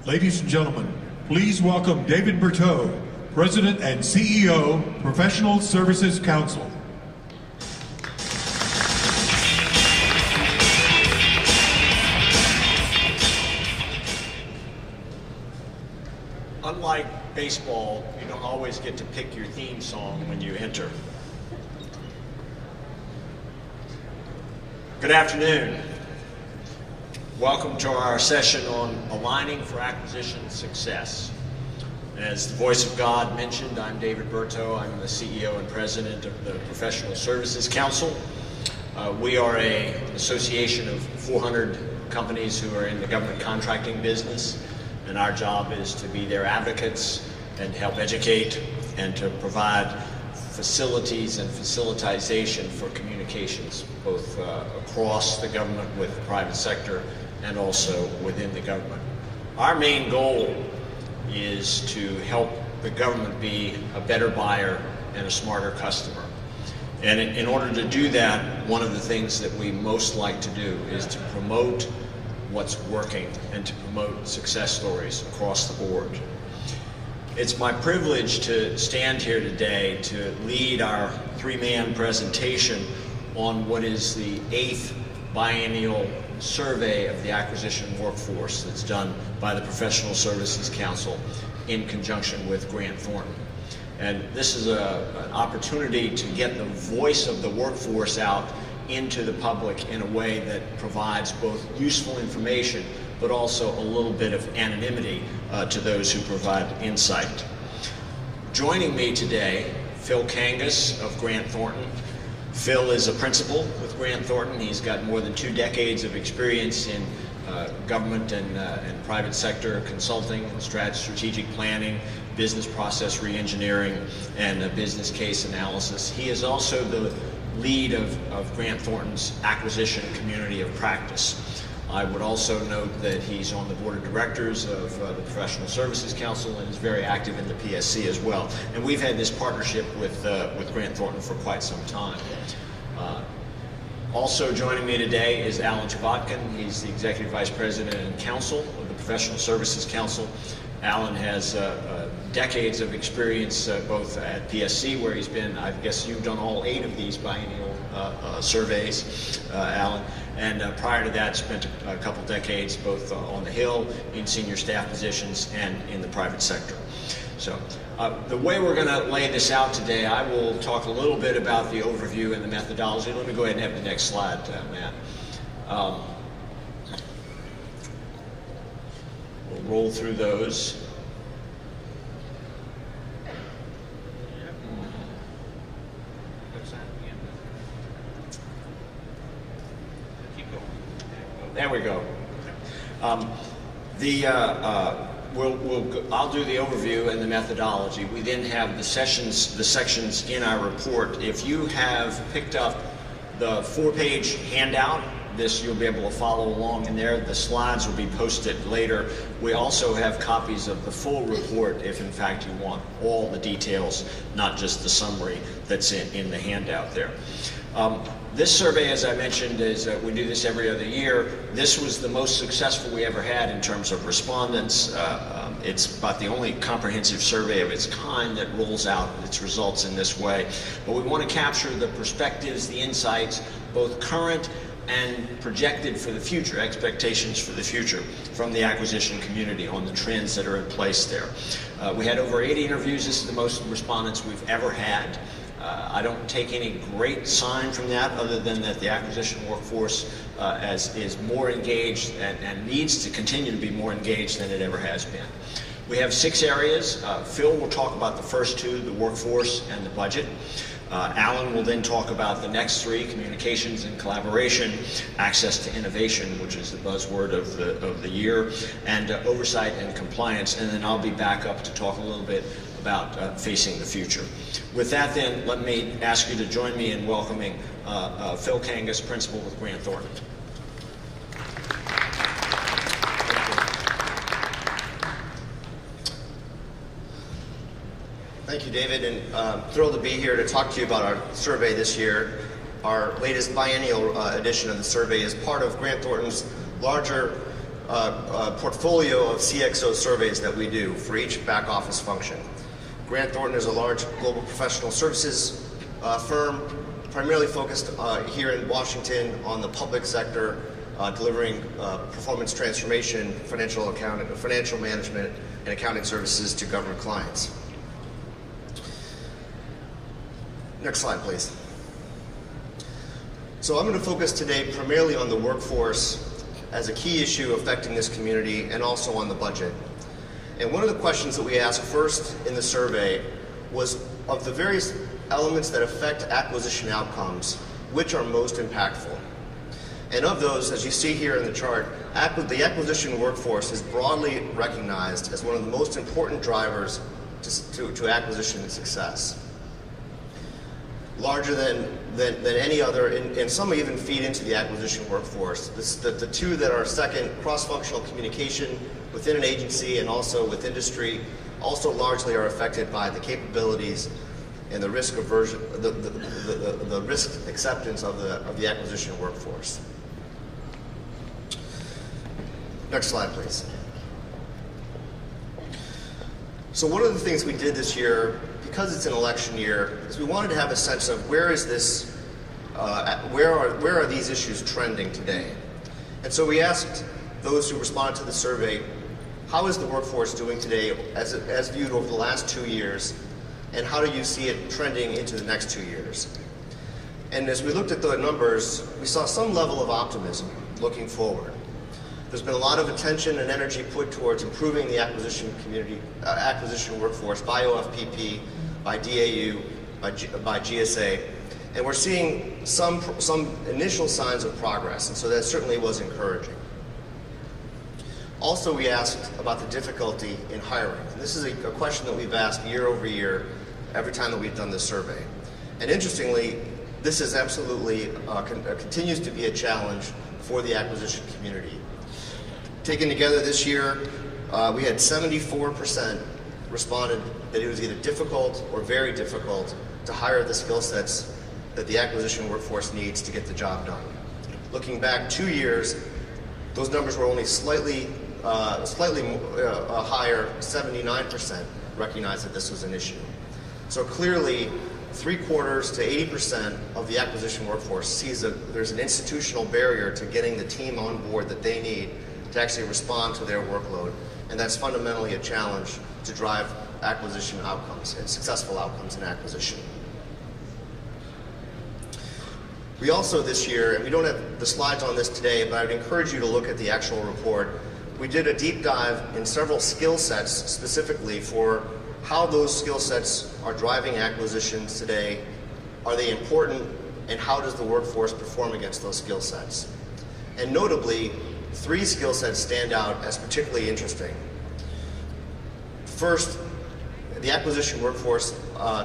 Ladies and gentlemen, please welcome David Berteau, President and CEO, Professional Services Council. Unlike baseball, you don't always get to pick your theme song when you enter. Good afternoon. Welcome to our session on Aligning for Acquisition Success. As the voice of God mentioned, I'm David Berteau. I'm the CEO and President of the Professional Services Council. We are an association of 400 companies who are in the government contracting business, and our job is to be their advocates and help educate and to provide facilities and facilitization for communications, both across the government with the private sector and also within the government. Our main goal is to help the government be a better buyer and a smarter customer. And in order to do that, one of the things that we most like to do is to promote what's working and to promote success stories across the board. It's my privilege to stand here today to lead our three-man presentation on what is the 8th biennial survey of the acquisition workforce that's done by the Professional Services Council in conjunction with Grant Thornton. And this is an opportunity to get the voice of the workforce out into the public in a way that provides both useful information but also a little bit of anonymity to those who provide insight. Joining me today, Phil Kangas of Grant Thornton. Phil is a principal with Grant Thornton. He's got more than 2 decades of experience in government and private sector consulting, strategic planning, business process reengineering, and business case analysis. He is also the lead of Grant Thornton's acquisition community of practice. I would also note that he's on the board of directors of the Professional Services Council and is very active in the PSC as well. And we've had this partnership with Grant Thornton for quite some time. Also joining me today is Alan Chvatkin. He's the Executive Vice President and Counsel of the Professional Services Council. Alan has decades of experience both at PSC, where he's been, I guess you've done all 8 of these biennial surveys, Alan, and prior to that spent a couple decades both on the Hill in senior staff positions and in the private sector. So the way we're going to lay this out today, I will talk a little bit about the overview and the methodology. Let me go ahead and have the next slide, Matt. We'll roll through those. There we go. I'll do the overview and the methodology. We then have the sections in our report. If you have picked up the 4-page handout, you'll be able to follow along in there. The slides will be posted later. We also have copies of the full report if in fact you want all the details, not just the summary that's in the handout there. This survey, as I mentioned, we do this every other year. This was the most successful we ever had in terms of respondents. It's about the only comprehensive survey of its kind that rolls out its results in this way. But we want to capture the perspectives, the insights, both current and projected for the future, expectations for the future from the acquisition community on the trends that are in place there. We had over 80 interviews. This is the most respondents we've ever had. I don't take any great sign from that other than that the acquisition workforce is more engaged and needs to continue to be more engaged than it ever has been. We have 6 areas. Phil will talk about the first 2, the workforce and the budget. Alan will then talk about the next 3, communications and collaboration, access to innovation, which is the buzzword of the year, and oversight and compliance, and then I'll be back up to talk a little bit about facing the future. With that then, let me ask you to join me in welcoming Phil Kangas, Principal with Grant Thornton. Thank you, David, and I'm thrilled to be here to talk to you about our survey this year. Our latest biennial edition of the survey is part of Grant Thornton's larger portfolio of CXO surveys that we do for each back office function. Grant Thornton is a large global professional services firm, primarily focused here in Washington on the public sector, delivering performance transformation, financial management, and accounting services to government clients. Next slide, please. So I'm going to focus today primarily on the workforce as a key issue affecting this community, and also on the budget. And one of the questions that we asked first in the survey was, of the various elements that affect acquisition outcomes, which are most impactful? And of those, as you see here in the chart, the acquisition workforce is broadly recognized as one of the most important drivers to acquisition success. Larger than any other, and some even feed into the acquisition workforce. The two that are second, cross-functional communication within an agency and also with industry, also largely are affected by the capabilities and the risk aversion, the risk acceptance of the acquisition workforce. Next slide, please. So one of the things we did this year, because it's an election year, is we wanted to have a sense of where is this, where are these issues trending today? And so we asked those who responded to the survey, how is the workforce doing today as viewed over the last 2 years, and how do you see it trending into the next 2 years? And as we looked at the numbers, we saw some level of optimism looking forward. There's been a lot of attention and energy put towards improving the acquisition workforce by OFPP, by DAU, by GSA, and we're seeing some initial signs of progress, and so that certainly was encouraging. Also, we asked about the difficulty in hiring. And this is a question that we've asked year over year, every time that we've done this survey. And interestingly, this is absolutely continues to be a challenge for the acquisition community. Taken together this year, we had 74% responded that it was either difficult or very difficult to hire the skill sets that the acquisition workforce needs to get the job done. Looking back 2 years, those numbers were only slightly higher. 79% recognized that this was an issue. So clearly, 3/4 to 80% of the acquisition workforce sees that there's an institutional barrier to getting the team on board that they need to actually respond to their workload, and that's fundamentally a challenge to drive acquisition outcomes and successful outcomes in acquisition. We also this year, and we don't have the slides on this today, but I'd encourage you to look at the actual report. We did a deep dive in several skill sets specifically for how those skill sets are driving acquisitions today. Are they important, and how does the workforce perform against those skill sets? And notably, 3 skill sets stand out as particularly interesting. First, the acquisition workforce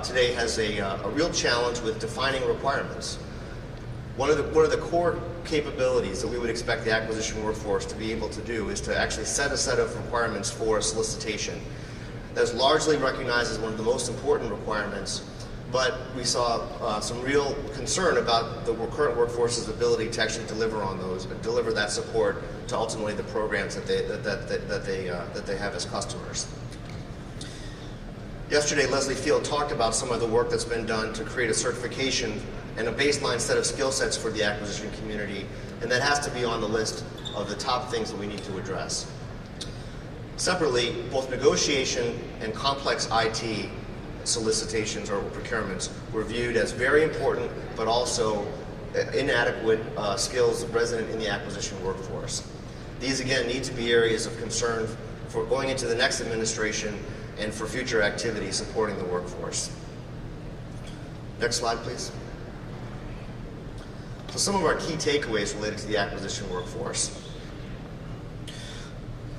today has a real challenge with defining requirements. One of the core capabilities that we would expect the acquisition workforce to be able to do is to actually set a set of requirements for a solicitation. That's largely recognized as one of the most important requirements, but we saw some real concern about the current workforce's ability to actually deliver on those and deliver that support to ultimately the programs that they have as customers. Yesterday, Leslie Field talked about some of the work that's been done to create a certification and a baseline set of skill sets for the acquisition community, and that has to be on the list of the top things that we need to address. Separately, both negotiation and complex IT solicitations or procurements were viewed as very important, but also inadequate skills resident in the acquisition workforce. These again need to be areas of concern for going into the next administration and for future activity supporting the workforce. Next slide, please. So some of our key takeaways related to the acquisition workforce.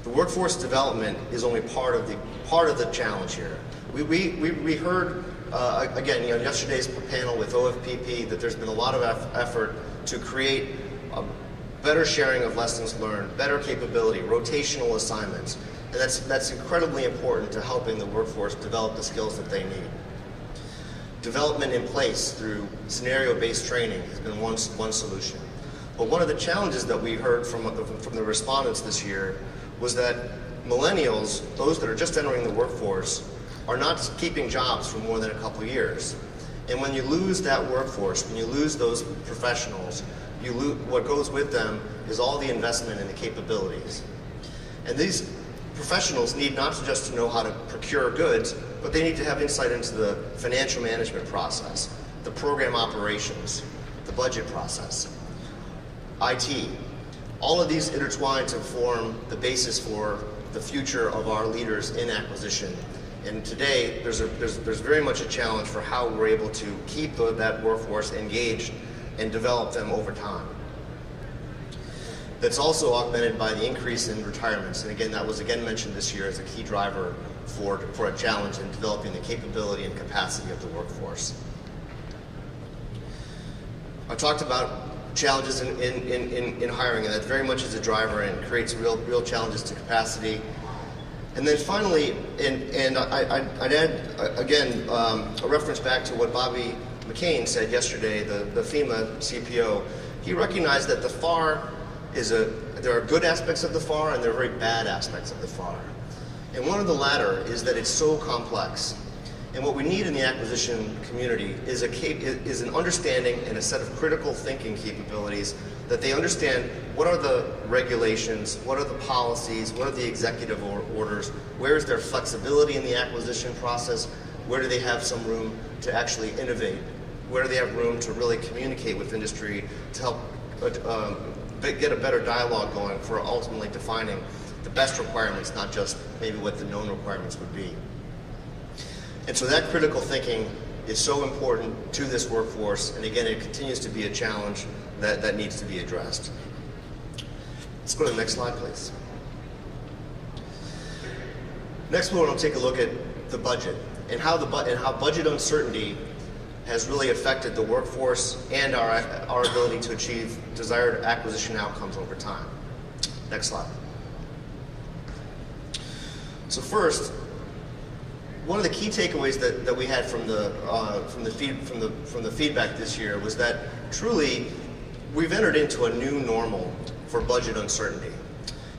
The workforce development is only part of the challenge here. We heard again, yesterday's panel with OFPP that there's been a lot of effort to create a better sharing of lessons learned, better capability, rotational assignments, and that's incredibly important to helping the workforce develop the skills that they need. Development in place through scenario-based training has been one solution. But one of the challenges that we heard from the respondents this year was that millennials, those that are just entering the workforce, are not keeping jobs for more than a couple of years. And when you lose that workforce, when you lose those professionals, you lose, what goes with them is all the investment in the capabilities. And these professionals need not just to know how to procure goods, but they need to have insight into the financial management process, the program operations, the budget process, IT. All of these intertwine to form the basis for the future of our leaders in acquisition. And today, there's very much a challenge for how we're able to keep that workforce engaged and develop them over time. That's also augmented by the increase in retirements. And again, that was again mentioned this year as a key driver for a challenge in developing the capability and capacity of the workforce. I talked about challenges in hiring, and that very much is a driver and creates real challenges to capacity. And then finally, and I'd add, again, a reference back to what Bobby McCain said yesterday, the FEMA CPO. He recognized that the FAR there are good aspects of the FAR and there are very bad aspects of the FAR. And one of the latter is that it's so complex. And what we need in the acquisition community is an understanding and a set of critical thinking capabilities that they understand what are the regulations, what are the policies, what are the executive orders, where is their flexibility in the acquisition process, where do they have some room to actually innovate, where do they have room to really communicate with industry to help get a better dialogue going for ultimately defining the best requirements, not just maybe what the known requirements would be. And so that critical thinking is so important to this workforce, and again, it continues to be a challenge that needs to be addressed. Let's go to the next slide, please. Next, we want to take a look at the budget and how budget uncertainty has really affected the workforce and our ability to achieve desired acquisition outcomes over time. Next slide. So first, one of the key takeaways that we had from the feedback this year was that truly we've entered into a new normal for budget uncertainty.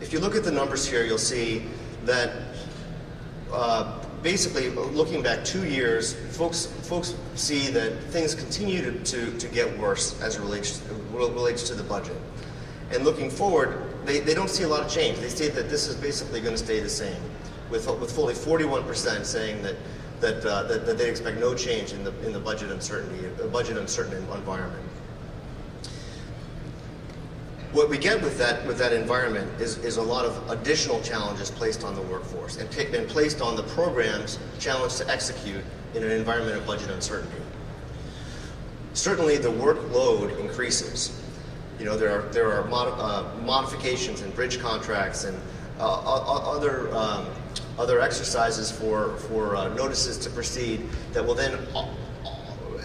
If you look at the numbers here, you'll see that basically looking back 2 years, folks see that things continue to get worse as it relates to the budget. And looking forward, they don't see a lot of change. They say that this is basically going to stay the same, with fully 41% saying that they expect no change in the budget uncertain environment. What we get with that environment is a lot of additional challenges placed on the workforce and placed on the programs challenged to execute in an environment of budget uncertainty. Certainly, the workload increases. You know, there are modifications and bridge contracts and other exercises for notices to proceed that will then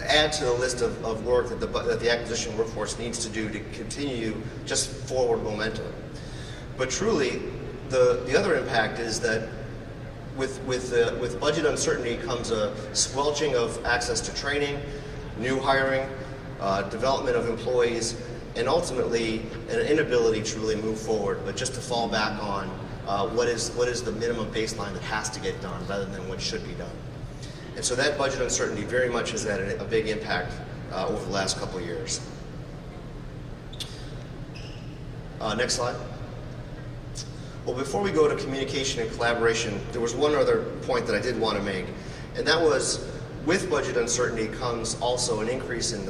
add to the list of work that the acquisition workforce needs to do to continue just forward momentum. But truly, the other impact is that with budget uncertainty comes a squelching of access to training, new hiring, development of employees, and ultimately an inability to really move forward, but just to fall back on what is the minimum baseline that has to get done rather than what should be done. And so that budget uncertainty very much has had a big impact over the last couple of years. Next slide. Well, before we go to communication and collaboration, there was one other point that I did want to make, and that was with budget uncertainty comes also an increase in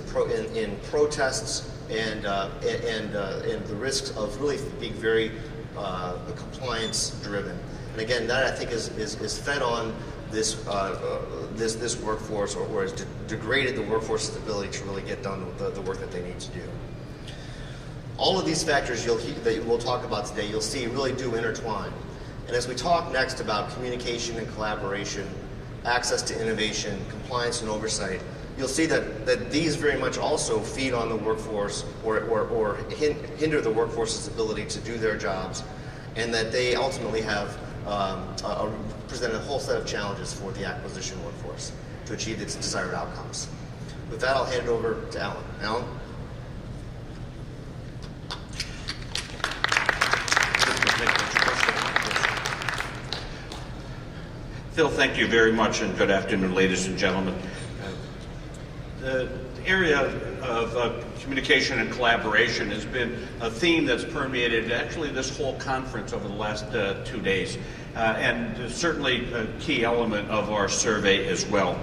protests and the risks of really being very compliance driven. And again, that I think is fed on this workforce, or has degraded the workforce's ability to really get done with the work that they need to do. All of these factors that we'll talk about today, you'll see really do intertwine. And as we talk next about communication and collaboration, access to innovation, compliance and oversight, you'll see that these very much also feed on the workforce or hinder the workforce's ability to do their jobs, and that they ultimately have presented a whole set of challenges for the acquisition workforce to achieve its desired outcomes. With that, I'll hand it over to Alan. Alan? Phil, thank you very much, and good afternoon, ladies and gentlemen. The area of communication and collaboration has been a theme that's permeated actually this whole conference over the last 2 days, and certainly a key element of our survey as well.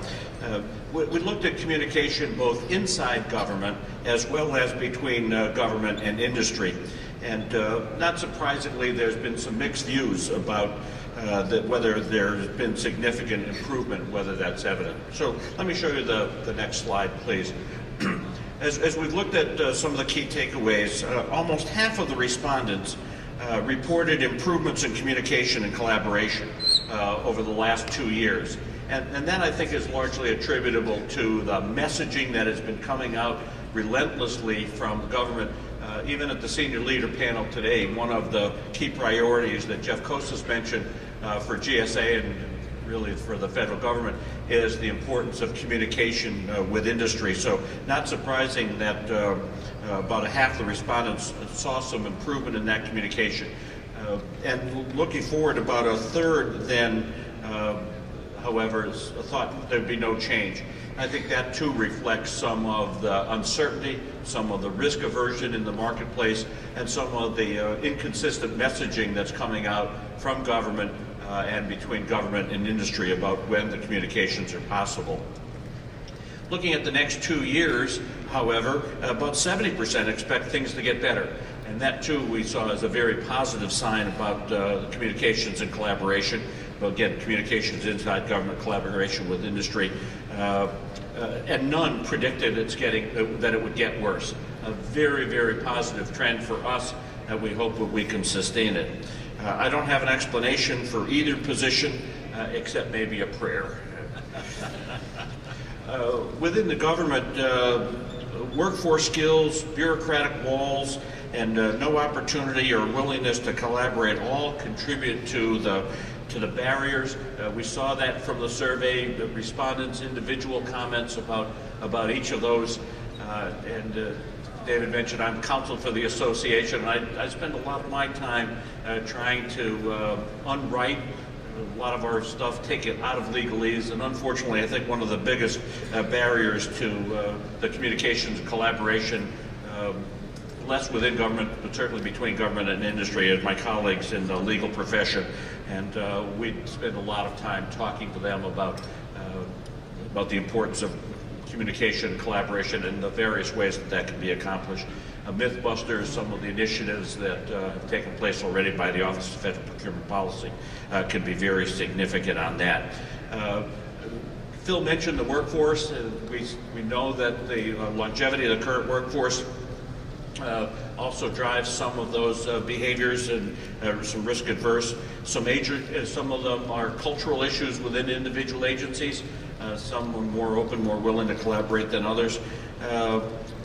We looked at communication both inside government as well as between government and industry. And not surprisingly, there's been some mixed views about whether there's been significant improvement, whether that's evident. So let me show you the next slide, please. As we've looked at some of the key takeaways, almost half of the respondents reported improvements in communication and collaboration over the last 2 years. And that, I think, is largely attributable to the messaging that has been coming out relentlessly from government. Even at the senior leader panel today, one of the key priorities that Jeff Kostas mentioned for GSA and really for the federal government is the importance of communication with industry. So not surprising that about half the respondents saw some improvement in that communication. And looking forward, about a third then, however, thought there'd be no change. I think that too reflects some of the uncertainty, some of the risk aversion in the marketplace, and some of the inconsistent messaging that's coming out from government and between government and industry about when the communications are possible. Looking at the next 2 years, however, about 70% expect things to get better. And that too we saw as a very positive sign about communications and collaboration. But again, communications inside government, collaboration with industry, and none predicted that it would get worse. A very, very positive trend for us, and we hope that we can sustain it. I don't have an explanation for either position, except maybe a prayer. Within the government, workforce skills, bureaucratic walls, and no opportunity or willingness to collaborate all contribute to the barriers. We saw that from the survey, the respondents' individual comments about each of those. David mentioned I'm counsel for the association, and I spend a lot of my time trying to unwrite a lot of our stuff, take it out of legalese, and unfortunately I think one of the biggest barriers to the communications and collaboration, less within government, but certainly between government and industry, is my colleagues in the legal profession. And we spend a lot of time talking to them about the importance of communication and collaboration and the various ways that can be accomplished. Mythbusters, some of the initiatives that have taken place already by the Office of Federal Procurement Policy can be very significant on that. Phil mentioned the workforce. We know that the longevity of the current workforce also drives some of those behaviors and some risk adverse. Some of them are cultural issues within individual agencies. Some are more open, more willing to collaborate than others.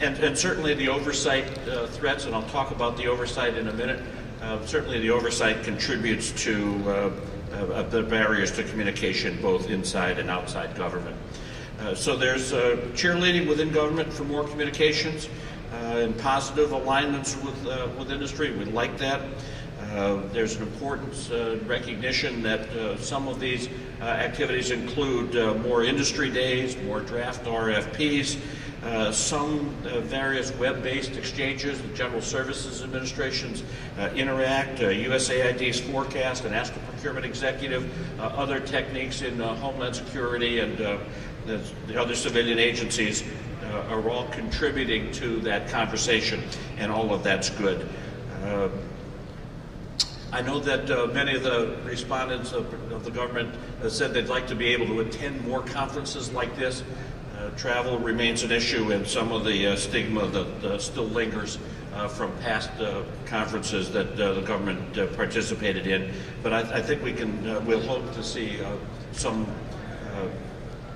And certainly the oversight threats, and I'll talk about the oversight in a minute, certainly the oversight contributes to the barriers to communication both inside and outside government. So there's cheerleading within government for more communications and positive alignments with industry. We like that. There's an importance recognition that some of these activities include more industry days, more draft RFPs, some various web-based exchanges, the General Services Administration's Interact, USAID's Forecast, and Ask the Procurement Executive, other techniques in Homeland Security and the other civilian agencies are all contributing to that conversation, and all of that's good. I know that many of the respondents of the government said they'd like to be able to attend more conferences like this. Travel remains an issue, and some of the stigma that still lingers from past conferences that the government participated in. But I think we'll hope to see some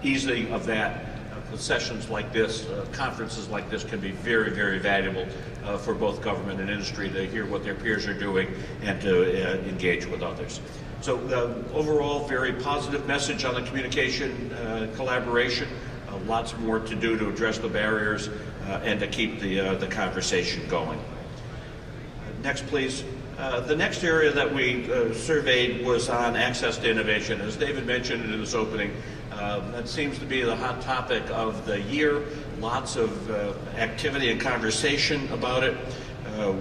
easing of that. Sessions like this, conferences like this can be very, very valuable for both government and industry to hear what their peers are doing and to engage with others. So overall, very positive message on the communication collaboration. Lots more to do to address the barriers and to keep the conversation going. Next, please. The next area that we surveyed was on access to innovation. As David mentioned in his opening, that seems to be the hot topic of the year. Lots of activity and conversation about it.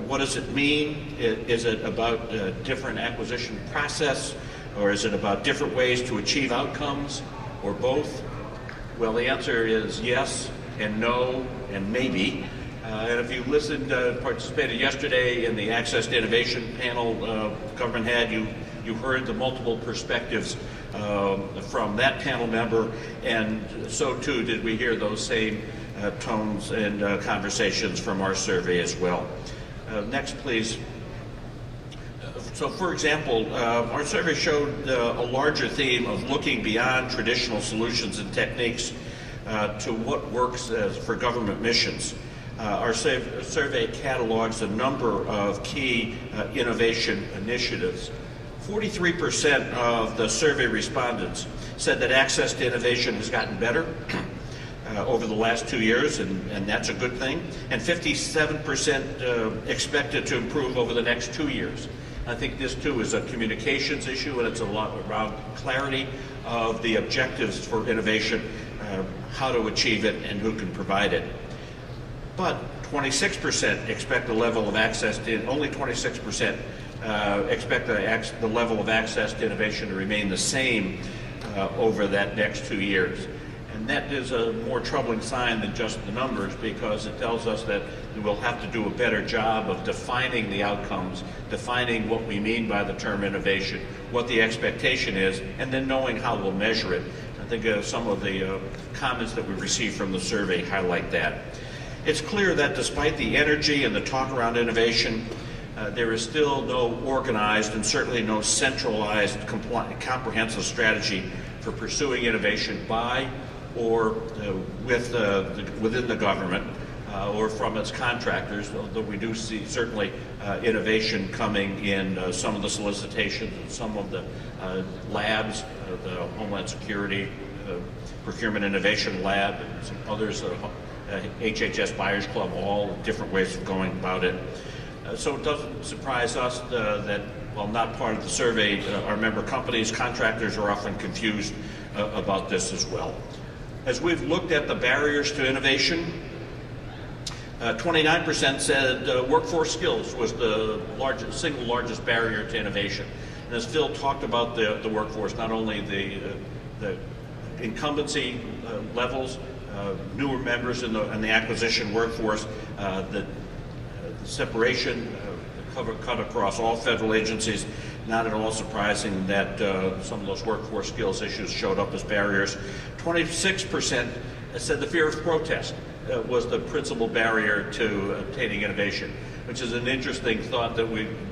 What does it mean? Is it about a different acquisition process, or is it about different ways to achieve outcomes, or both? Well, the answer is yes and no and maybe. And if you listened, participated yesterday in the Access to Innovation panel government had, you heard the multiple perspectives from that panel member, and so too did we hear those same tones and conversations from our survey as well. Next, please. So, for example, our survey showed a larger theme of looking beyond traditional solutions and techniques to what works for government missions. Our survey catalogs a number of key innovation initiatives. 43% of the survey respondents said that access to innovation has gotten better over the last 2 years, and that's a good thing. And 57% expect it to improve over the next 2 years. I think this too is a communications issue, and it's a lot around clarity of the objectives for innovation, how to achieve it, and who can provide it. But 26% expect the level of access to, only 26% expect the level of access to innovation to remain the same over that next 2 years. And that is a more troubling sign than just the numbers, because it tells us that we'll have to do a better job of defining the outcomes, defining what we mean by the term innovation, what the expectation is, and then knowing how we'll measure it. I think some of the comments that we received from the survey highlight that. It's clear that despite the energy and the talk around innovation, there is still no organized and certainly no centralized comprehensive strategy for pursuing innovation by or within the government or from its contractors, although we do see certainly innovation coming in some of the solicitations and some of the labs, the Homeland Security, Procurement Innovation Lab, and some others, HHS Buyers Club, all different ways of going about it. So it doesn't surprise us that, while not part of the survey, our member companies, contractors are often confused about this as well. As we've looked at the barriers to innovation, 29% said workforce skills was the single largest barrier to innovation. And as Phil talked about the workforce, not only the incumbency levels, newer members in the acquisition workforce, the separation cut across all federal agencies. Not at all surprising that some of those workforce skills issues showed up as barriers. 26% said the fear of protest was the principal barrier to obtaining innovation, which is an interesting thought that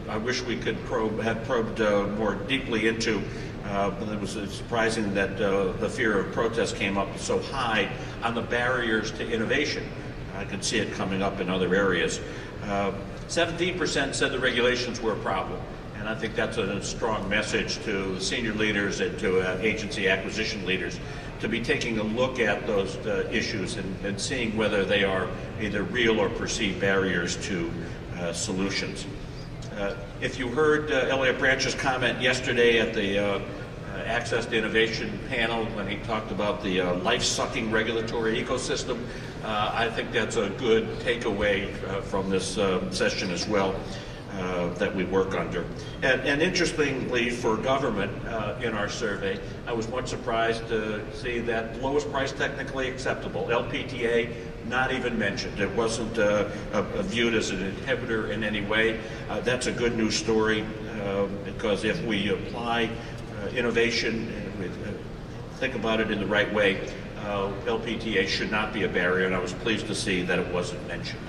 I wish we could have probed more deeply into. But it was surprising that the fear of protest came up so high on the barriers to innovation. I could see it coming up in other areas. 17% said the regulations were a problem. And I think that's a strong message to senior leaders and to agency acquisition leaders to be taking a look at those issues and seeing whether they are either real or perceived barriers to solutions. If you heard Elliot Branch's comment yesterday at the Access to Innovation panel when he talked about the life-sucking regulatory ecosystem, I think that's a good takeaway from this session as well. That we work under. And interestingly, for government in our survey, I was much surprised to see that lowest price technically acceptable, LPTA, not even mentioned. It wasn't viewed as an inhibitor in any way. That's a good news story because if we apply innovation and we think about it in the right way, LPTA should not be a barrier, and I was pleased to see that it wasn't mentioned.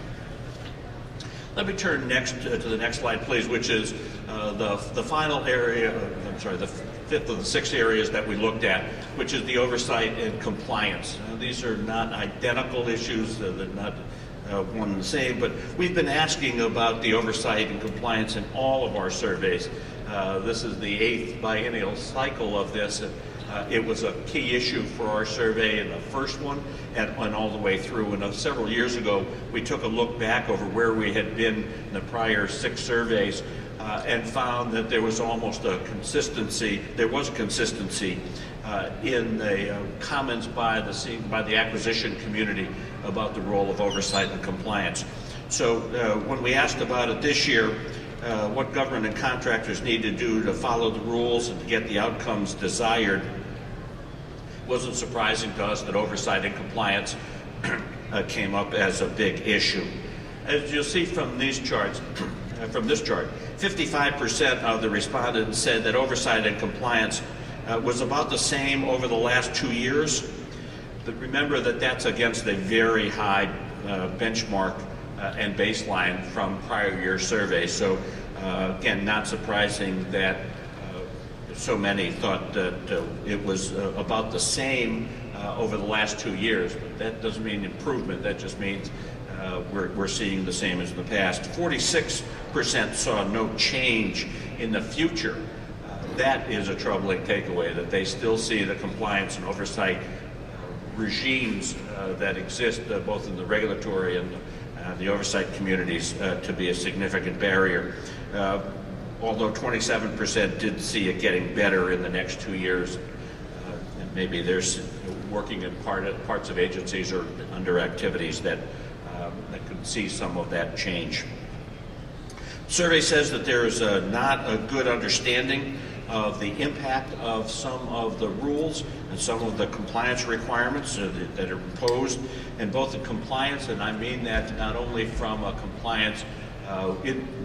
Let me turn next to the next slide, please, which is the final area, the fifth of the 6 areas that we looked at, which is the oversight and compliance. These are not identical issues, they're not one and the same, but we've been asking about the oversight and compliance in all of our surveys. This is the 8th biennial cycle of this. It was a key issue for our survey in the first one and all the way through. And several years ago, we took a look back over where we had been in the prior 6 surveys and found that there was almost a consistency. There was consistency in the comments by the acquisition community about the role of oversight and compliance. So when we asked about it this year, what government and contractors need to do to follow the rules and to get the outcomes desired, it wasn't surprising to us that oversight and compliance came up as a big issue. As you'll see from these charts, from this chart, 55% of the respondents said that oversight and compliance was about the same over the last 2 years. But remember that that's against a very high benchmark and baseline from prior year surveys. So again, not surprising that so many thought that it was about the same over the last 2 years. But that doesn't mean improvement. That just means we're seeing the same as in the past. 46% saw no change in the future. That is a troubling takeaway, that they still see the compliance and oversight regimes that exist both in the regulatory and the oversight communities to be a significant barrier. Although 27% did see it getting better in the next 2 years. And maybe there's working in parts of agencies or under activities that could see some of that change. The survey says that there is not a good understanding of the impact of some of the rules and some of the compliance requirements that are imposed, and both the compliance, and I mean that not only from a compliance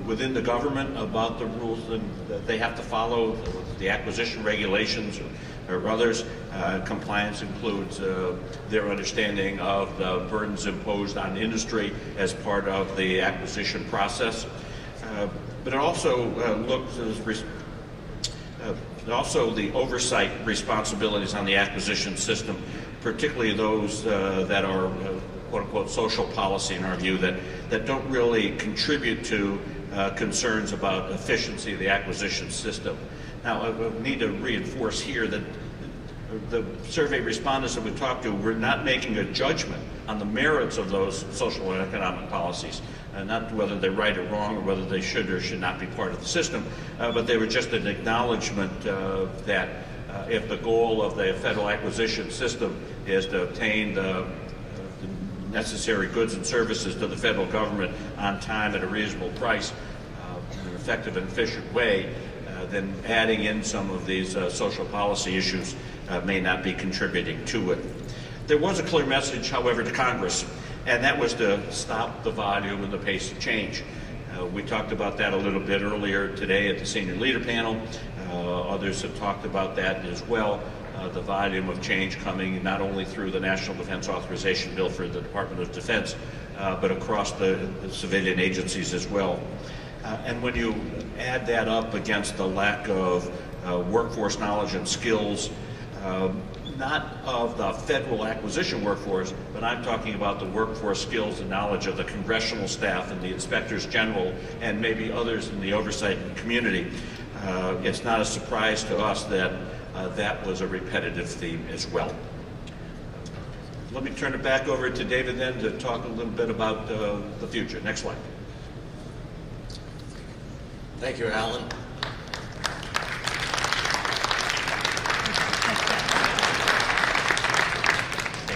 within the government about the rules that they have to follow, the acquisition regulations or others. Compliance includes their understanding of the burdens imposed on industry as part of the acquisition process. But it also looks at also the oversight responsibilities on the acquisition system, particularly those that are quote-unquote social policy in our view, that don't really contribute to concerns about efficiency of the acquisition system. Now, I need to reinforce here that the survey respondents that we talked to were not making a judgment on the merits of those social and economic policies, not whether they're right or wrong or whether they should or should not be part of the system, but they were just an acknowledgement that if the goal of the federal acquisition system is to obtain the necessary goods and services to the federal government on time at a reasonable price in an effective and efficient way, then adding in some of these social policy issues may not be contributing to it. There was a clear message, however, to Congress, and that was to stop the volume and the pace of change. We talked about that a little bit earlier today at the senior leader panel. Others have talked about that as well. The volume of change coming not only through the National Defense Authorization Bill for the Department of Defense, but across the civilian agencies as well. And when you add that up against the lack of workforce knowledge and skills, not of the federal acquisition workforce, but I'm talking about the workforce skills and knowledge of the congressional staff and the inspectors general and maybe others in the oversight community, it's not a surprise to us that that was a repetitive theme as well. Let me turn it back over to David then to talk a little bit about the future. Next slide. Thank you, Alan.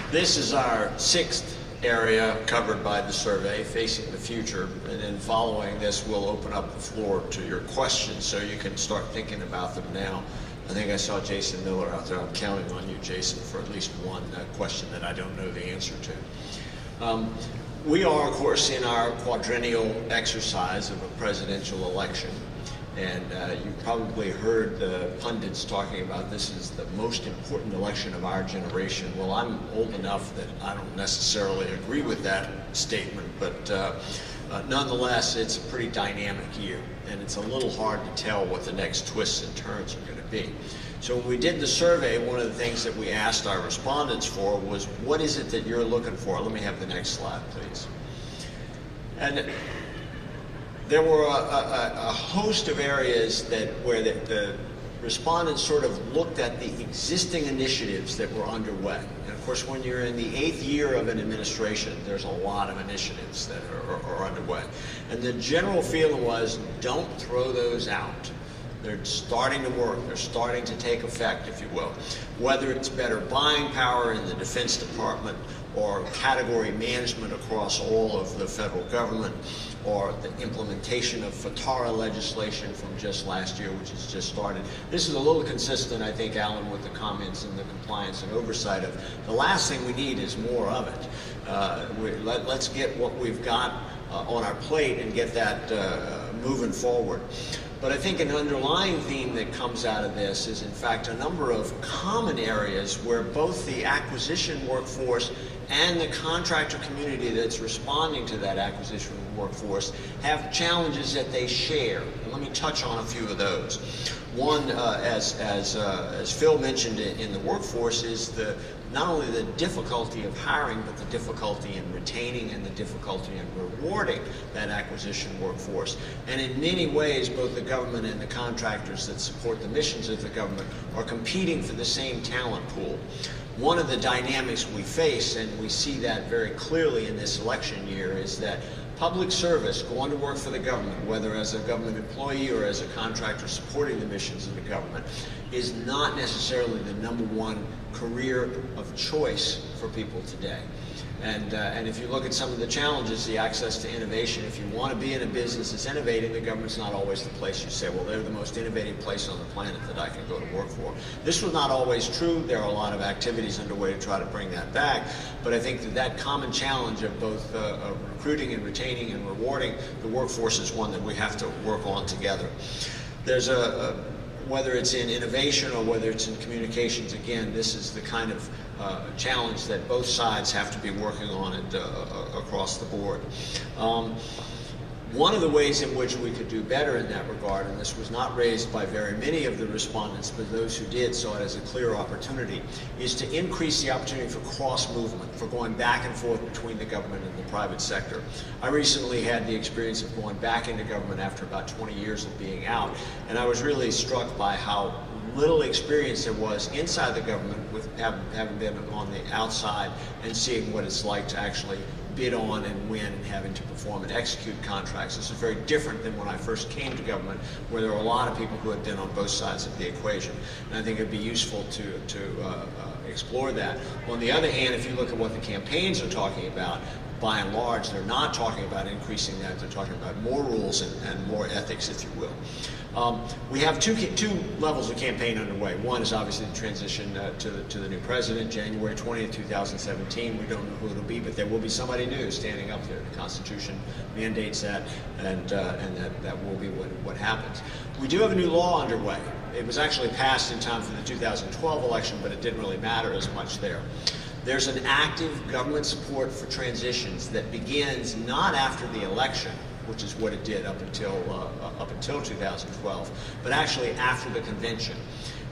This is our 6th area covered by the survey, facing the future, and then following this we'll open up the floor to your questions so you can start thinking about them now. I think I saw Jason Miller out there. I'm counting on you, Jason, for at least one question that I don't know the answer to. We are, of course, in our quadrennial exercise of a presidential election. And you've probably heard the pundits talking about this is the most important election of our generation. Well, I'm old enough that I don't necessarily agree with that statement, but nonetheless, it's a pretty dynamic year. And it's a little hard to tell what the next twists and turns are going to be. So when we did the survey, one of the things that we asked our respondents for was, what is it that you're looking for? Let me have the next slide, please. And there were a host of areas where the respondents sort of looked at the existing initiatives that were underway. And of course, when you're in the 8th year of an administration, there's a lot of initiatives that are underway. And the general feeling was, don't throw those out. They're starting to work. They're starting to take effect, if you will. Whether it's better buying power in the Defense Department or category management across all of the federal government, or the implementation of FATARA legislation from just last year, which has just started. This is a little consistent, I think, Alan, with the comments in the compliance and oversight of the last thing we need is more of it. Let's get what we've got on our plate and get that moving forward. But I think an underlying theme that comes out of this is, in fact, a number of common areas where both the acquisition workforce and the contractor community that's responding to that acquisition workforce have challenges that they share. And let me touch on a few of those. One, as Phil mentioned in the workforce, is not only the difficulty of hiring, but the difficulty in retaining and the difficulty in rewarding that acquisition workforce. And in many ways, both the government and the contractors that support the missions of the government are competing for the same talent pool. One of the dynamics we face, and we see that very clearly in this election year, is that public service, going to work for the government, whether as a government employee or as a contractor supporting the missions of the government, is not necessarily the #1 career of choice for people today. And if you look at some of the challenges, the access to innovation, if you want to be in a business that's innovating, the government's not always the place you say, well, they're the most innovative place on the planet that I can go to work for. This was not always true. There are a lot of activities underway to try to bring that back. But I think that common challenge of both recruiting and retaining and rewarding the workforce is one that we have to work on together. There's whether it's in innovation or whether it's in communications, again, this is the kind of challenge that both sides have to be working on it across the board. One of the ways in which we could do better in that regard, and this was not raised by very many of the respondents, but those who did saw it as a clear opportunity, is to increase the opportunity for cross-movement, for going back and forth between the government and the private sector. I recently had the experience of going back into government after about 20 years of being out, and I was really struck by how little experience there was inside the government with having been on the outside and seeing what it's like to actually bid on and win and having to perform and execute contracts. This is very different than when I first came to government, where there were a lot of people who had been on both sides of the equation. And I think it'd be useful to explore that. On the other hand, if you look at what the campaigns are talking about, by and large, they're not talking about increasing that. They're talking about more rules and more ethics, if you will. We have two levels of campaign underway. One is obviously the transition to the new president, January 20th, 2017. We don't know who it'll be, but there will be somebody new standing up there. The Constitution mandates that, and that will be what happens. We do have a new law underway. It was actually passed in time for the 2012 election, but it didn't really matter as much there. There's an active government support for transitions that begins not after the election, which is what it did up until 2012, but actually after the convention.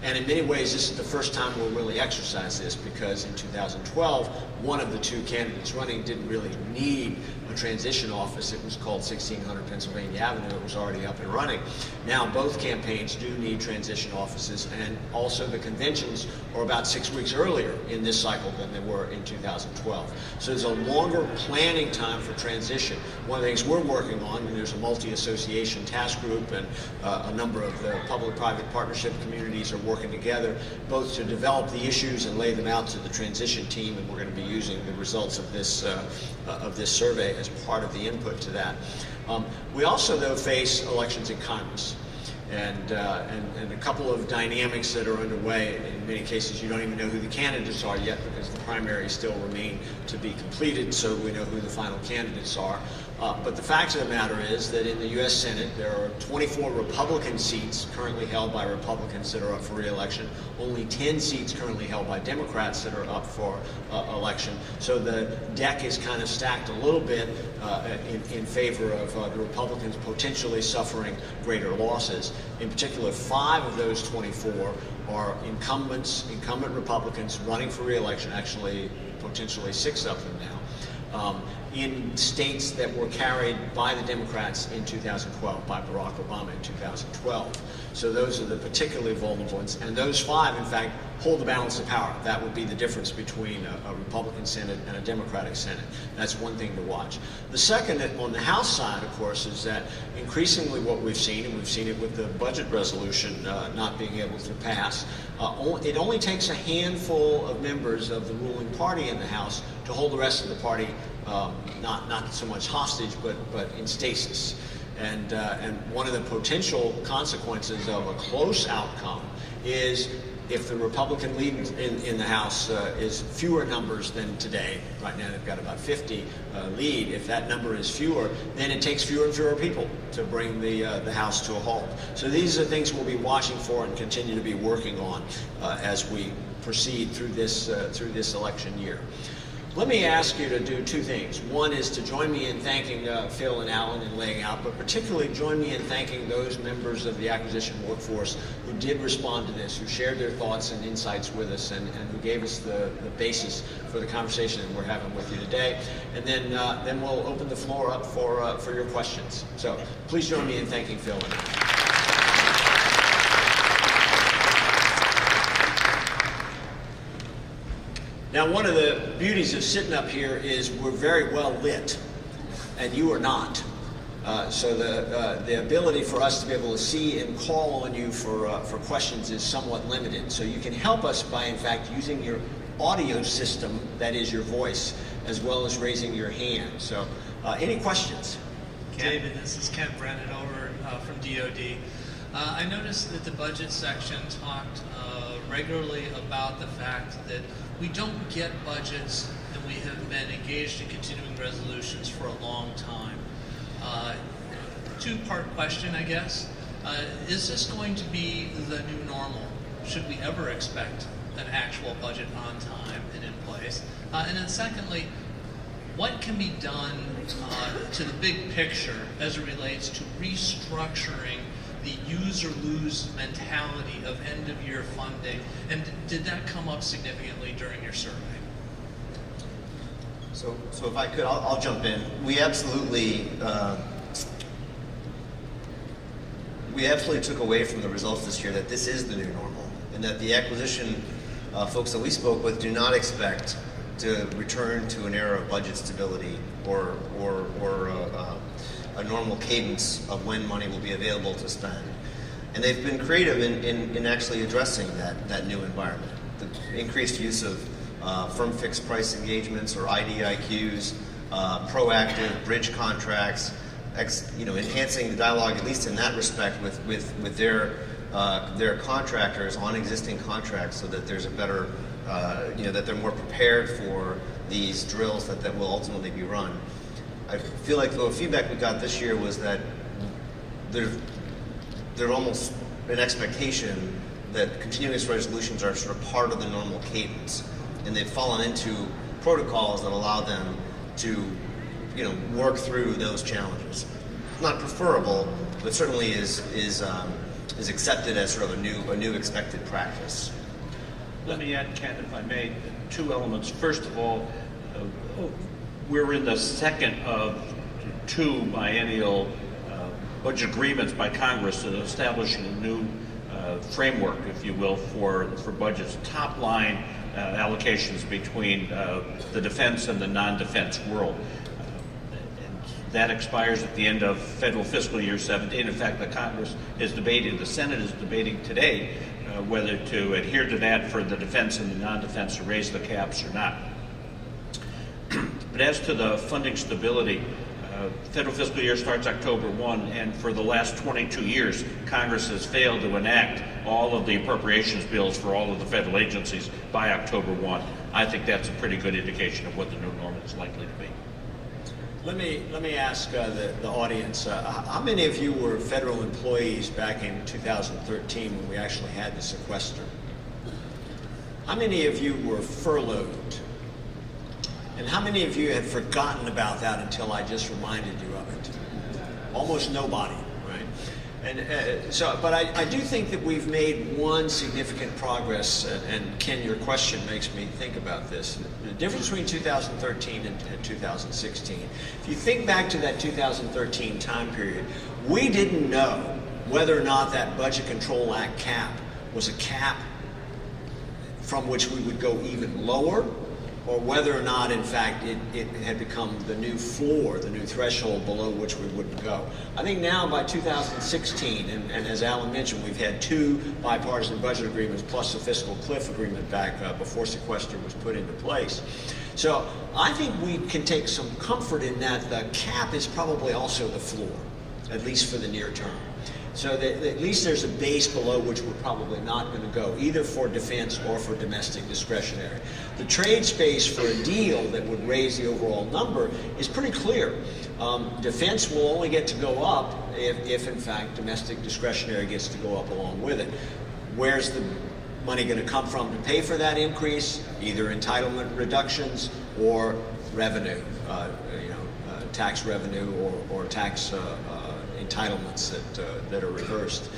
And in many ways, this is the first time we'll really exercise this, because in 2012, one of the two candidates running didn't really need a transition office. It was called 1600 Pennsylvania Avenue. It was already up and running. Now both campaigns do need transition offices, and also the conventions are about 6 weeks earlier in this cycle than they were in 2012. So there's a longer planning time for transition. One of the things we're working on, and there's a multi-association task group, and a number of the public-private partnership communities are working together both to develop the issues and lay them out to the transition team, and we're going to be using the results of this survey as part of the input to that. We also, though, face elections in Congress, and a couple of dynamics that are underway. In many cases, you don't even know who the candidates are yet, because the primaries still remain to be completed, so we know who the final candidates are. But the fact of the matter is that in the U.S. Senate, there are 24 Republican seats currently held by Republicans that are up for re-election, only 10 seats currently held by Democrats that are up for election. So the deck is kind of stacked a little bit in favor of the Republicans potentially suffering greater losses. In particular, 5 of those 24 are incumbent Republicans running for re-election, actually potentially 6 of them now. in states that were carried by the Democrats in 2012, by Barack Obama in 2012. So those are the particularly vulnerable ones. And those 5, in fact, hold the balance of power. That would be the difference between a Republican Senate and a Democratic Senate. That's one thing to watch. The second, on the House side, of course, is that increasingly what we've seen, and we've seen it with the budget resolution not being able to pass, it only takes a handful of members of the ruling party in the House to hold the rest of the party not so much hostage, but in stasis. And one of the potential consequences of a close outcome is if the Republican lead in the House is fewer numbers than today, right now they've got about 50 lead, if that number is fewer, then it takes fewer and fewer people to bring the House to a halt. So these are things we'll be watching for and continue to be working on as we proceed through this election year. Let me ask you to do 2 things. One is to join me in thanking Phil and Alan in laying out, but particularly join me in thanking those members of the acquisition workforce who did respond to this, who shared their thoughts and insights with us, and who gave us the basis for the conversation that we're having with you today. And then we'll open the floor up for your questions. So please join me in thanking Phil and Alan. Now, one of the beauties of sitting up here is we're very well lit, and you are not. So the ability for us to be able to see and call on you for questions is somewhat limited. So you can help us by, in fact, using your audio system, that is your voice, as well as raising your hand. So any questions? David, this is Ken Brennan over from DOD. I noticed that the budget section talked regularly about the fact that we don't get budgets, and we have been engaged in continuing resolutions for a long time. 2-part question, I guess. Is this going to be the new normal? Should we ever expect an actual budget on time and in place? And then secondly, what can be done to the big picture as it relates to restructuring the use-or-lose mentality of end-of-year funding, and did that come up significantly during your survey? So if I could, I'll jump in. We absolutely took away from the results this year that this is the new normal, and that the acquisition folks that we spoke with do not expect to return to an era of budget stability or a normal cadence of when money will be available to spend. And they've been creative in actually addressing that new environment. The increased use of firm fixed price engagements or IDIQs, proactive bridge contracts, enhancing the dialogue, at least in that respect, with their contractors on existing contracts, so that there's a better, that they're more prepared for these drills that will ultimately be run. I feel like the feedback we got this year was that there's almost an expectation that continuous resolutions are sort of part of the normal cadence, and they've fallen into protocols that allow them to, work through those challenges. Not preferable, but certainly is accepted as sort of a new expected practice. Let me add, Ken, if I may, 2 elements. First of all, we're in the second of 2 biennial budget agreements by Congress that establishing a new framework, if you will, for budgets. Top line allocations between the defense and the non-defense world. And that expires at the end of federal fiscal year 17. In fact, the Congress is debating, the Senate is debating today whether to adhere to that for the defense and the non-defense, to raise the caps or not. But as to the funding stability, federal fiscal year starts October 1, and for the last 22 years, Congress has failed to enact all of the appropriations bills for all of the federal agencies by October 1. I think that's a pretty good indication of what the new normal is likely to be. Let me ask the audience, how many of you were federal employees back in 2013 when we actually had the sequester? How many of you were furloughed? And how many of you had forgotten about that until I just reminded you of it? Almost nobody, right? And but I do think that we've made one significant progress, and Ken, your question makes me think about this. The difference between 2013 and 2016. If you think back to that 2013 time period, we didn't know whether or not that Budget Control Act cap was a cap from which we would go even lower, or whether or not, in fact, it had become the new floor, the new threshold below which we wouldn't go. I think now by 2016, and as Alan mentioned, we've had 2 bipartisan budget agreements plus the fiscal cliff agreement back before sequester was put into place. So I think we can take some comfort in that the cap is probably also the floor, at least for the near term. So that at least there's a base below which we're probably not going to go, either for defense or for domestic discretionary. The trade space for a deal that would raise the overall number is pretty clear. Defense will only get to go up if in fact, domestic discretionary gets to go up along with it. Where's the money going to come from to pay for that increase? Either entitlement reductions or revenue, tax revenue or tax entitlements that are reversed.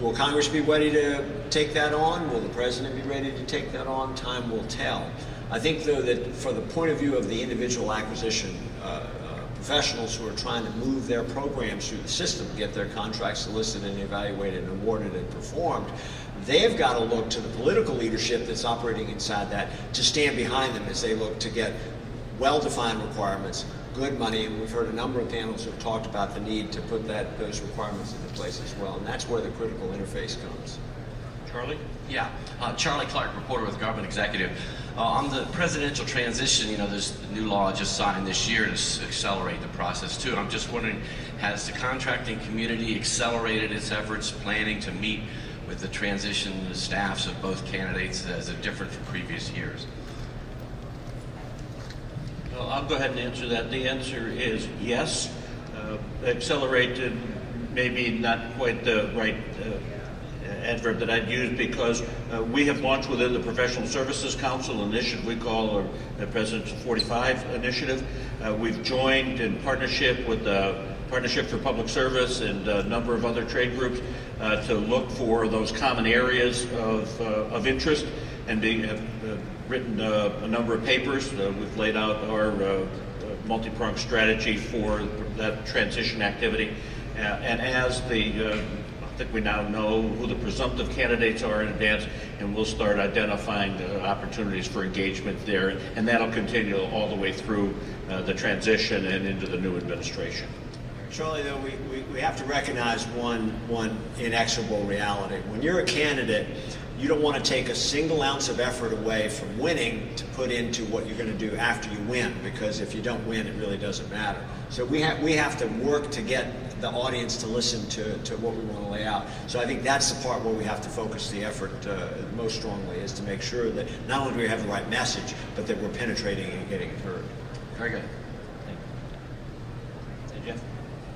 Will Congress be ready to take that on? Will the President be ready to take that on? Time will tell. I think, though, that for the point of view of the individual acquisition professionals who are trying to move their programs through the system, get their contracts solicited and evaluated and awarded and performed, they've got to look to the political leadership that's operating inside that to stand behind them as they look to get well-defined requirements, good money, and we've heard a number of panels who have talked about the need to put those requirements into place as well, and that's where the critical interface comes. Charlie? Yeah, Charlie Clark, reporter with Government Executive. On the presidential transition, there's a new law just signed this year to accelerate the process too. I'm just wondering, has the contracting community accelerated its efforts planning to meet with the transition staffs of both candidates as they're different from previous years? Well, I'll go ahead and answer that. The answer is yes. Accelerated, maybe not quite the right adverb that I'd use, because we have launched within the Professional Services Council initiative we call the President's 45 initiative. We've joined in partnership with Partnership for Public Service and a number of other trade groups to look for those common areas of interest, and have written a number of papers. We've laid out our multi-pronged strategy for that transition activity. And as I think we now know who the presumptive candidates are in advance, and we'll start identifying the opportunities for engagement there, and that'll continue all the way through the transition and into the new administration. Charlie, though, we have to recognize one inexorable reality. When you're a candidate, you don't want to take a single ounce of effort away from winning to put into what you're going to do after you win, because if you don't win, it really doesn't matter. So we have to work to get the audience to listen to what we want to lay out. So I think that's the part where we have to focus the effort most strongly, is to make sure that not only do we have the right message, but that we're penetrating and getting it heard. Very good. Thank you. Jeff?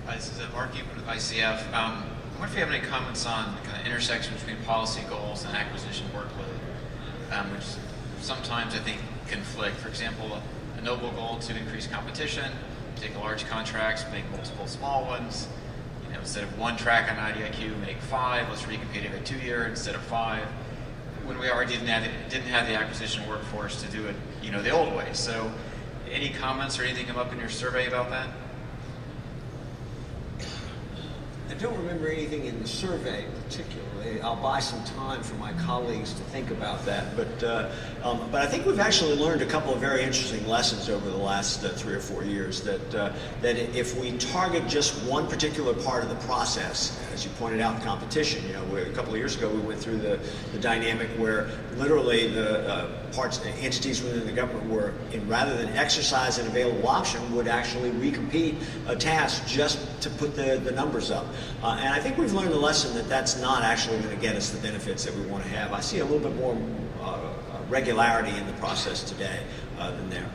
Hi, this is Mark Ewan with ICF. I wonder if you have any comments on the kind of intersection between policy goals and acquisition workload, which sometimes I think conflict. For example, a noble goal to increase competition, take large contracts, make multiple small ones. Instead of 1 track on IDIQ, make 5. Let's recompete every 2 years instead of 5. When we already didn't have the acquisition workforce to do it, the old way. So, any comments or anything come up in your survey about that? I don't remember anything in the survey particularly. I'll buy some time for my colleagues to think about that. But I think we've actually learned a couple of very interesting lessons over the last 3 or 4 years. That if we target just one particular part of the process, as you pointed out in competition, a couple of years ago we went through the dynamic where literally the entities within the government were, rather than exercise an available option, would actually recompete a task just to put the numbers up. And I think we've learned a lesson that that's not actually going to get us the benefits that we want to have. I see a little bit more regularity in the process today than there.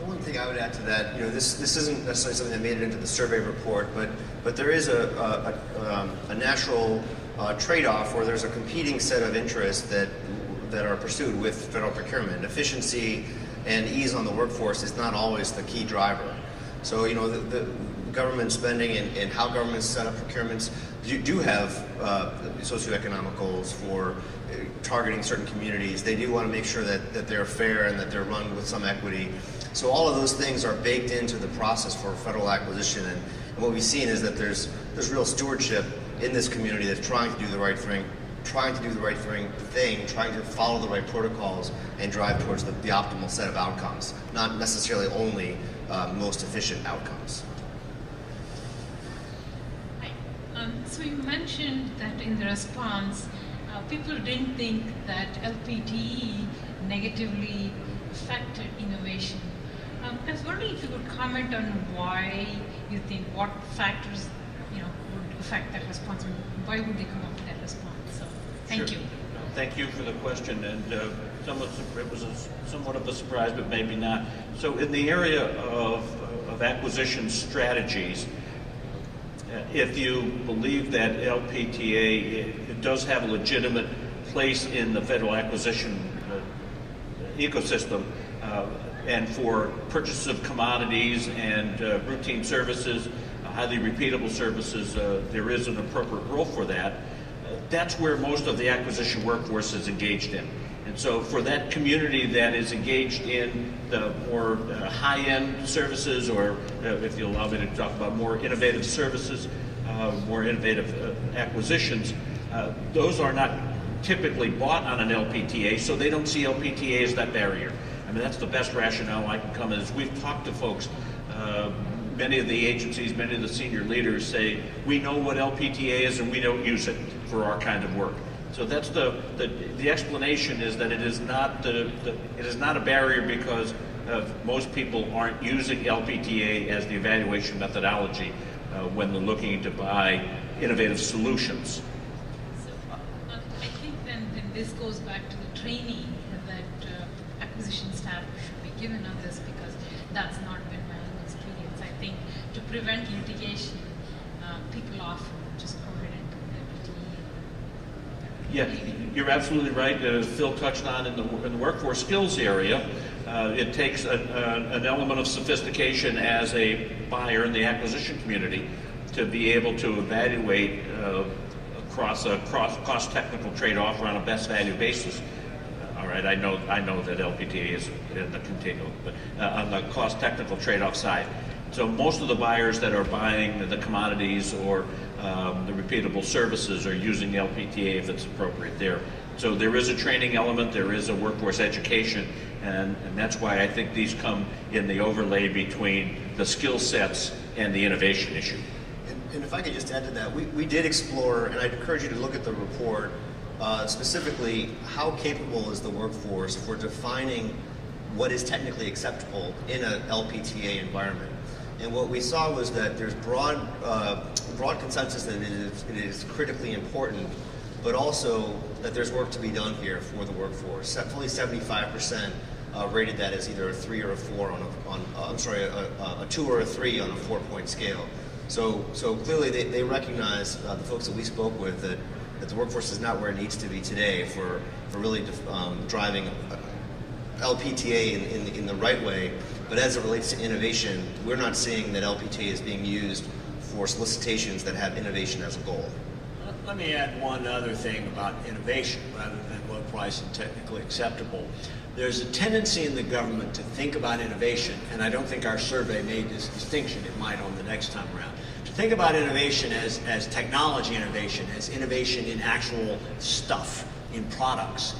The one thing I would add to that, this isn't necessarily something that made it into the survey report, but there is a natural trade-off where there's a competing set of interests that are pursued with federal procurement. Efficiency and ease on the workforce is not always the key driver. So, government spending and how governments set up procurements do have socioeconomic goals for targeting certain communities. They do want to make sure that they're fair and that they're run with some equity. So all of those things are baked into the process for federal acquisition, and what we've seen is that there's real stewardship in this community that's trying to do the right thing, trying to follow the right protocols and drive towards the optimal set of outcomes, not necessarily only most efficient outcomes. Hi. So you mentioned that in the response, people didn't think that LPTE negatively affected innovation. I was wondering if you could comment on why you think, what factors would affect that response, and why would they come up with that response? So, thank you. Thank you for the question, and it was somewhat of a surprise, but maybe not. So in the area of acquisition strategies, if you believe that LPTA it does have a legitimate place in the federal acquisition ecosystem, and for purchase of commodities and routine services, highly repeatable services, there is an appropriate role for that. That's where most of the acquisition workforce is engaged in. And so for that community that is engaged in the more high-end services, or if you allow me to talk about more innovative services, more innovative acquisitions, those are not typically bought on an LPTA, so they don't see LPTA as that barrier. I mean, that's the best rationale I can come in. Is we've talked to folks, many of the agencies, many of the senior leaders say, we know what LPTA is and we don't use it for our kind of work. So that's the explanation is that it is not a barrier because most people aren't using LPTA as the evaluation methodology when they're looking to buy innovative solutions. So I think then this goes back to the training that acquisition staff should be given on this, because that's not been my own experience. I think to prevent litigation, people often just go ahead and do LPTA. Yeah, you're absolutely right. As Phil touched on in the workforce skills area, it takes an element of sophistication as a buyer in the acquisition community to be able to evaluate across a cost technical trade-off or on a best value basis. All right, I know that LPTA is in the continuum, but on the cost technical trade-off side. So most of the buyers that are buying the commodities or the repeatable services are using LPTA if it's appropriate there. So there is a training element, there is a workforce education, and that's why I think these come in the overlay between the skill sets and the innovation issue. And if I could just add to that, we did explore, and I'd encourage you to look at the report, specifically how capable is the workforce for defining what is technically acceptable in an LPTA environment. And what we saw was that there's broad consensus that it is critically important, but also that there's work to be done here for the workforce. Fully 75% rated that as either a 3 or a 4 a 2 or a 3 on a 4-point scale. So clearly they recognize, the folks that we spoke with, that the workforce is not where it needs to be today for really driving LPTA in the right way. But as it relates to innovation, we're not seeing that LPTA is being used for solicitations that have innovation as a goal. Let me add one other thing about innovation rather than low price and technically acceptable. There's a tendency in the government to think about innovation, and I don't think our survey made this distinction. It might on the next time around. To think about innovation as technology innovation, as innovation in actual stuff, in products.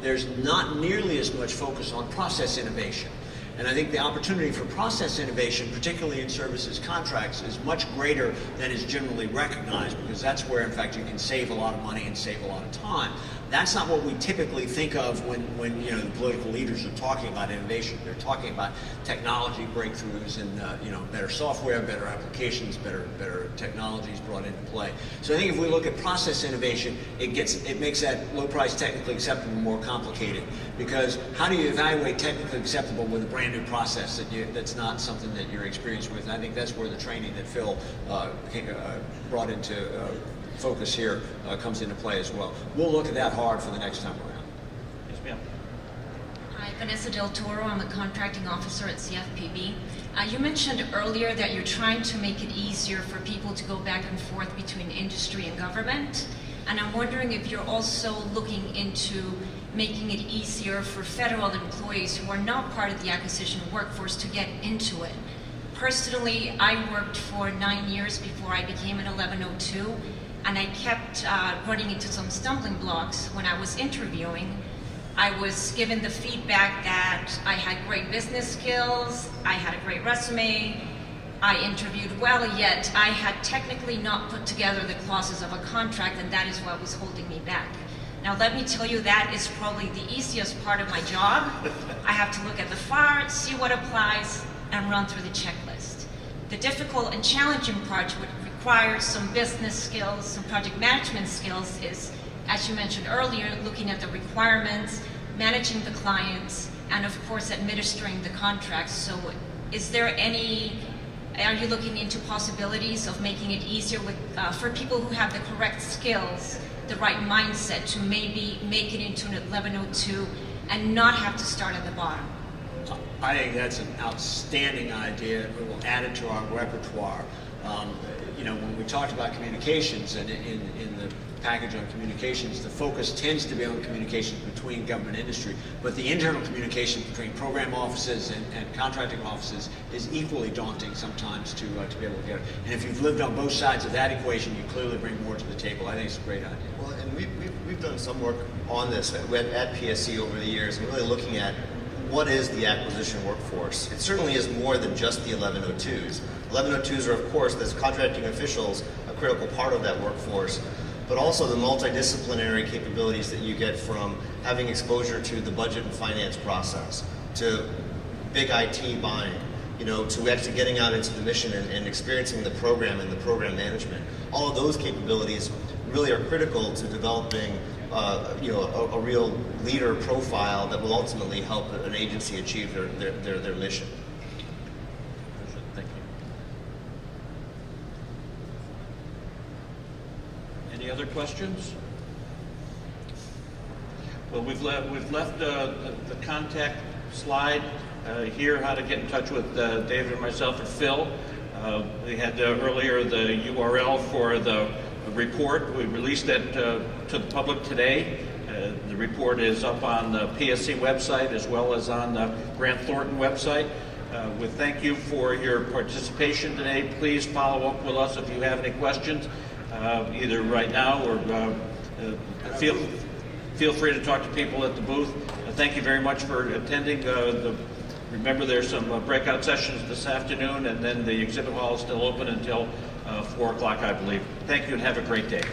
There's not nearly as much focus on process innovation. And I think the opportunity for process innovation, particularly in services contracts, is much greater than is generally recognized, because that's where, in fact, you can save a lot of money and save a lot of time. That's not what we typically think of when the political leaders are talking about innovation. They're talking about technology breakthroughs and better software, better applications, better technologies brought into play. So I think if we look at process innovation, it makes that low price technically acceptable more complicated, because how do you evaluate technically acceptable with a brand new process that's not something that you're experienced with? And I think that's where the training that Phil brought into focus here comes into play as well. We'll look at that hard for the next time around. Yes, ma'am. Hi, Vanessa Del Toro. I'm a contracting officer at CFPB. You mentioned earlier that you're trying to make it easier for people to go back and forth between industry and government. And I'm wondering if you're also looking into making it easier for federal employees who are not part of the acquisition workforce to get into it. Personally, I worked for 9 years before I became an 1102, and I kept running into some stumbling blocks when I was interviewing. I was given the feedback that I had great business skills, I had a great resume, I interviewed well, yet I had technically not put together the clauses of a contract, and that is what was holding me back. Now let me tell you, that is probably the easiest part of my job. I have to look at the FAR, see what applies, and run through the checklist. The difficult and challenging part, which requires some business skills, some project management skills, is, as you mentioned earlier, looking at the requirements, managing the clients, and of course administering the contracts. So is there are you looking into possibilities of making it easier for people who have the correct skills, the right mindset, to maybe make it into an 1102 and not have to start at the bottom? I think that's an outstanding idea. We will add it to our repertoire. When we talked about communications, and in the package on communications, the focus tends to be on communications between government and industry, but the internal communication between program offices and contracting offices is equally daunting sometimes to be able to get it. And if you've lived on both sides of that equation, you clearly bring more to the table. I think it's a great idea. Well, and we've done some work on this at PSC over the years, and really looking at what is the acquisition workforce. It certainly is more than just the 1102s. 1102s are, of course, as contracting officials, a critical part of that workforce, but also the multidisciplinary capabilities that you get from having exposure to the budget and finance process, to big IT buying, to actually getting out into the mission and experiencing the program and the program management. All of those capabilities really are critical to developing a real leader profile that will ultimately help an agency achieve their mission. Thank you. Any other questions? Well, we've left the contact slide here, how to get in touch with David and myself and Phil. We had earlier the URL for the report. We released that to the public today. The report is up on the PSC website as well as on the Grant Thornton website. We thank you for your participation today. Please follow up with us if you have any questions, either right now or feel free to talk to people at the booth. Thank you very much for attending. Remember, there's some breakout sessions this afternoon, and then the exhibit hall is still open until 4 o'clock, I believe. Thank you and have a great day.